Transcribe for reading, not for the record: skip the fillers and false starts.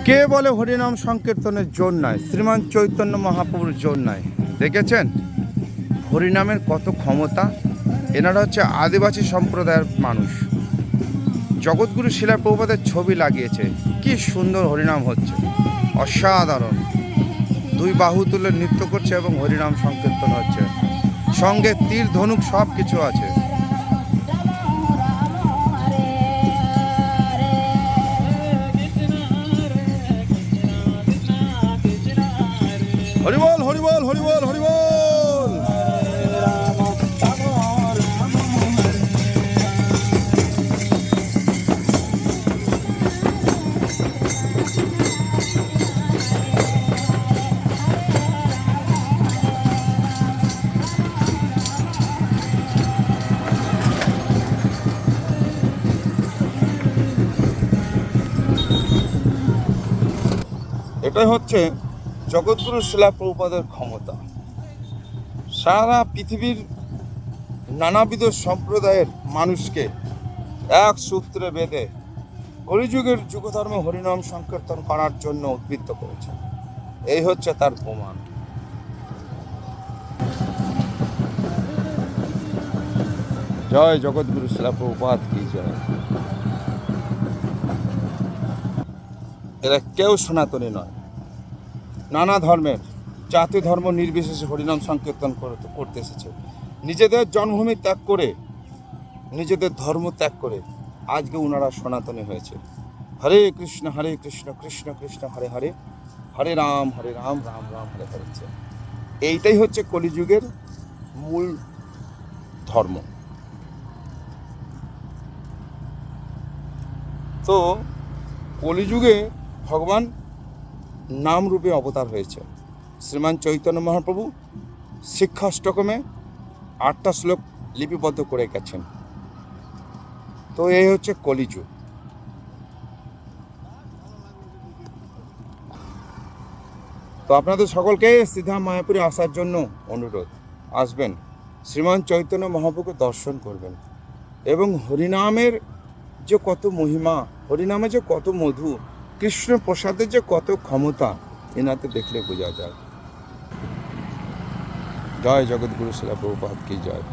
কে বলে হরিনাম সংকীর্তনের জোর নাই? শ্রীমান চৈতন্য মহাপ্রভুর জোর নাই। দেখেছেন হরিনামের কত ক্ষমতা। এনারা হচ্ছে আদিবাসী সম্প্রদায়ের মানুষ। জগৎগুরু শিলা প্রভুপাদের ছবি লাগিয়েছে। কি সুন্দর হরিনাম হচ্ছে, অসাধারণ। দুই বাহু তুলে নৃত্য করছে এবং হরিনাম সংকীর্তন হচ্ছে, সঙ্গে তীর ধনুক সব কিছু আছে। হরিবল হরিবল হরিবল হরিবল। এটাই হচ্ছে জগৎগুরু শিলা প্রভুপাদের ক্ষমতা। সারা পৃথিবীর নানাবিধ সম্প্রদায়ের মানুষকে এক সূত্রে বেঁধে কলিযুগের যুগধর্ম হরিনাম সংকীর্তন করার জন্য উদ্বুদ্ধ করেছে। এই হচ্ছে তার প্রমাণ। জয় জগৎগুরু শিলা প্রভুপাদ কি জয়। এরা কেউ সনাতনী নয়, নানা ধর্মের জাতি ধর্ম নির্বিশেষে হরিনাম সংকীর্তন করতে এসেছে। নিজেদের জন্মভূমি ত্যাগ করে, নিজেদের ধর্ম ত্যাগ করে আজকে ওনারা সনাতনী হয়েছে। হরে কৃষ্ণ কৃষ্ণ কৃষ্ণ হরে হরে, হরে রাম রাম রাম হরে হরে। এইটাই হচ্ছে কলিযুগের মূল ধর্ম। তো কলিযুগে ভগবান নাম রূপে অবতার হয়েছে। শ্রীমান চৈতন্য মহাপ্রভু শিক্ষাষ্টকমে 8টা শ্লোক লিপিবদ্ধ করে গেছেন। তো এই হচ্ছে কলিযুগ। তো আপনাদের সকলকে সিধা মায়াপুরে আসার জন্য অনুরোধ। আসবেন, শ্রীমান চৈতন্য মহাপ্রভুকে দর্শন করবেন এবং হরিনামের যে কত মহিমা, হরিনামে যে কত মধু, কৃষ্ণ প্রসাদের যে কত ক্ষমতা, এনাতে দেখলে বোঝা যায়। জয় জগৎগুরু শিলা প্রভুপাদ কি জয়।